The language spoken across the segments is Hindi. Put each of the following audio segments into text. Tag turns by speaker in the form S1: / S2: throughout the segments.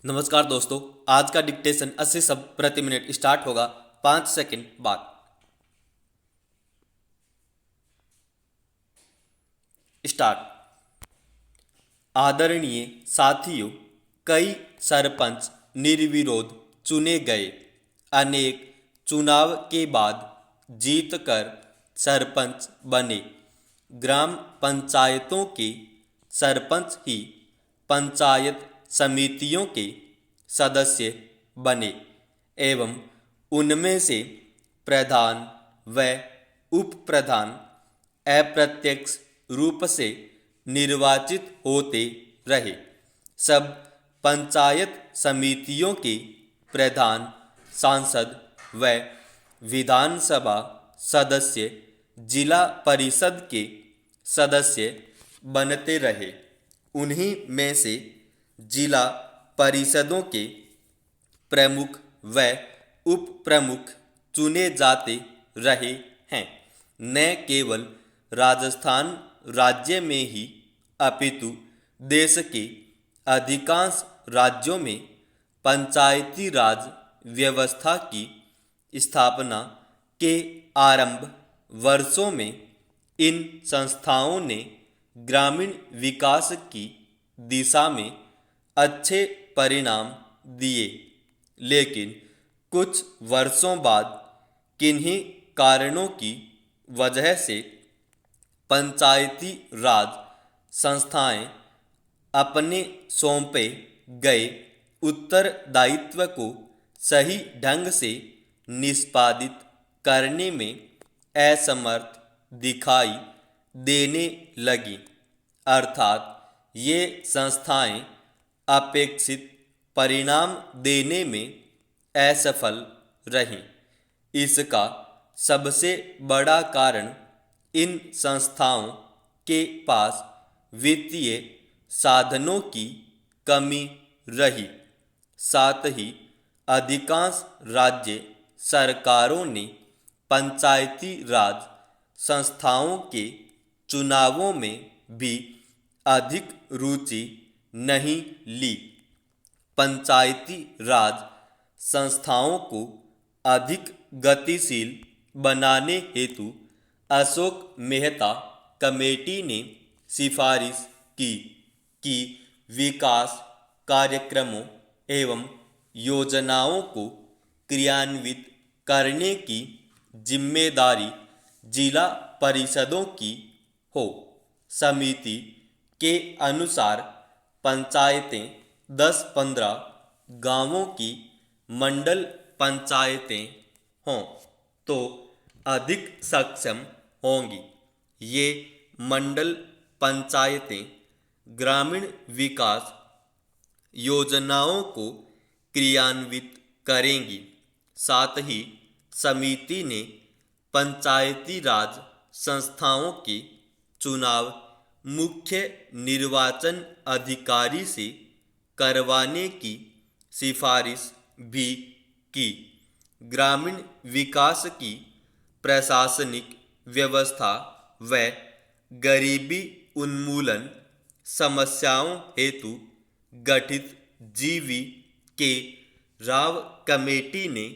S1: नमस्कार दोस्तों। आज का डिक्टेशन 80 शब्द प्रति मिनट स्टार्ट होगा 5 सेकंड बाद। स्टार्ट। आदरणीय साथियों, कई सरपंच निर्विरोध चुने गए। अनेक चुनाव के बाद जीतकर सरपंच बने। ग्राम पंचायतों के सरपंच ही पंचायत समितियों के सदस्य बने एवं उनमें से प्रधान व उप प्रधान अप्रत्यक्ष रूप से निर्वाचित होते रहे। सब पंचायत समितियों के प्रधान सांसद व विधानसभा सदस्य जिला परिषद के सदस्य बनते रहे। उन्हीं में से जिला परिषदों के प्रमुख व उप प्रमुख चुने जाते रहे हैं। न केवल राजस्थान राज्य में ही अपितु देश के अधिकांश राज्यों में पंचायती राज व्यवस्था की स्थापना के आरंभ वर्षों में इन संस्थाओं ने ग्रामीण विकास की दिशा में अच्छे परिणाम दिए, लेकिन कुछ वर्षों बाद किन्हीं कारणों की वजह से पंचायती राज संस्थाएं अपने सौंपे गए उत्तरदायित्व को सही ढंग से निष्पादित करने में असमर्थ दिखाई देने लगी, अर्थात ये संस्थाएं अपेक्षित परिणाम देने में असफल रहीं। इसका सबसे बड़ा कारण इन संस्थाओं के पास वित्तीय साधनों की कमी रही। साथ ही अधिकांश राज्य सरकारों ने पंचायती राज संस्थाओं के चुनावों में भी अधिक रुचि नहीं ली। पंचायती राज संस्थाओं को अधिक गतिशील बनाने हेतु अशोक मेहता कमेटी ने सिफारिश की कि विकास कार्यक्रमों एवं योजनाओं को क्रियान्वित करने की जिम्मेदारी जिला परिषदों की हो। समिति के अनुसार पंचायतें 10-15 गांवों की मंडल पंचायतें हों तो अधिक सक्षम होंगी। ये मंडल पंचायतें ग्रामीण विकास योजनाओं को क्रियान्वित करेंगी। साथ ही समिति ने पंचायती राज संस्थाओं के चुनाव मुख्य निर्वाचन अधिकारी से करवाने की सिफारिश भी की। ग्रामीण विकास की प्रशासनिक व्यवस्था व गरीबी उन्मूलन समस्याओं हेतु गठित जीवी के राव कमेटी ने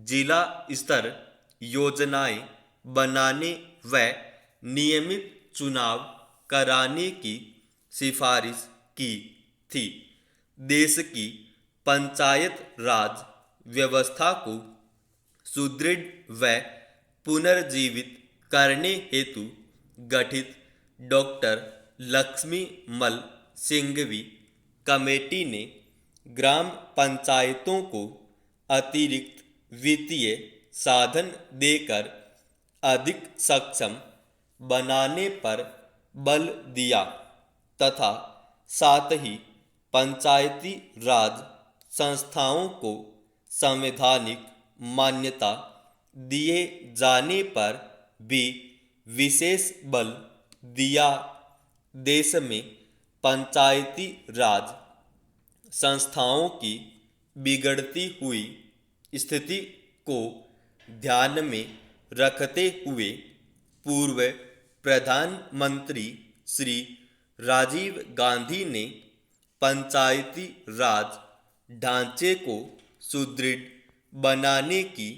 S1: जिला स्तर योजनाएं बनाने व नियमित चुनाव कराने की सिफारिश की थी। देश की पंचायत राज व्यवस्था को सुदृढ़ व पुनर्जीवित करने हेतु गठित डॉक्टर लक्ष्मी मल सिंघवी कमेटी ने ग्राम पंचायतों को अतिरिक्त वित्तीय साधन देकर अधिक सक्षम बनाने पर बल दिया तथा साथ ही पंचायती राज संस्थाओं को संवैधानिक मान्यता दिए जाने पर भी विशेष बल दिया। देश में पंचायती राज संस्थाओं की बिगड़ती हुई स्थिति को ध्यान में रखते हुए पूर्व प्रधानमंत्री श्री राजीव गांधी ने पंचायती राज ढांचे को सुदृढ़ बनाने की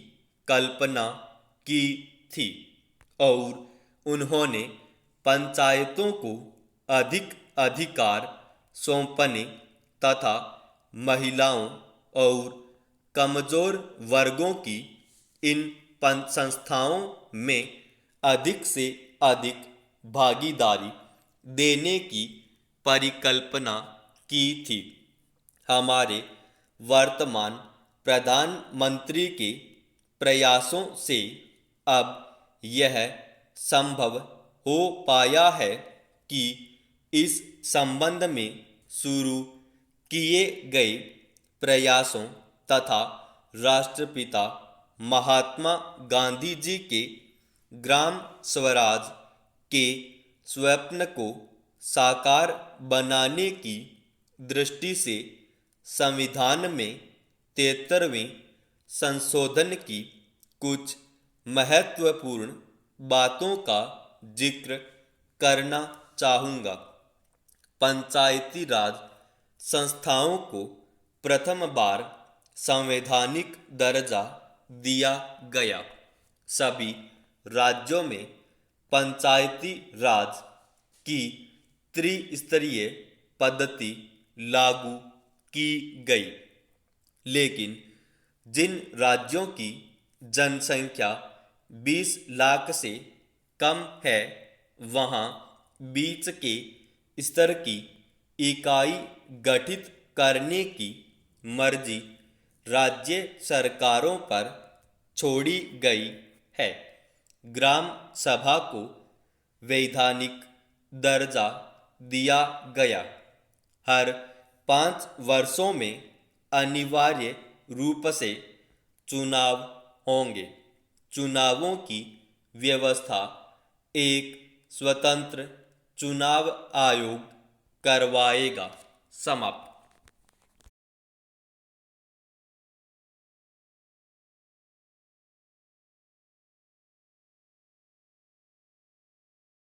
S1: कल्पना की थी और उन्होंने पंचायतों को अधिक अधिकार सौंपने तथा महिलाओं और कमजोर वर्गों की इन संस्थाओं में अधिक से अधिक भागीदारी देने की परिकल्पना की थी। हमारे वर्तमान प्रधानमंत्री के प्रयासों से अब यह संभव हो पाया है कि इस संबंध में शुरू किए गए प्रयासों तथा राष्ट्रपिता महात्मा गांधी जी के ग्राम स्वराज के स्वप्न को साकार बनाने की दृष्टि से संविधान में 73वें संशोधन की कुछ महत्वपूर्ण बातों का जिक्र करना चाहूँगा। पंचायती राज संस्थाओं को प्रथम बार संवैधानिक दर्जा दिया गया। सभी राज्यों में पंचायती राज की त्रिस्तरीय पद्धति लागू की गई, लेकिन जिन राज्यों की जनसंख्या 20 लाख से कम है वहाँ बीच के स्तर की इकाई गठित करने की मर्जी राज्य सरकारों पर छोड़ी गई है। ग्राम सभा को वैधानिक दर्जा दिया गया। हर 5 वर्षों में अनिवार्य रूप से चुनाव होंगे। चुनावों की व्यवस्था एक स्वतंत्र चुनाव आयोग करवाएगा। समाप्त।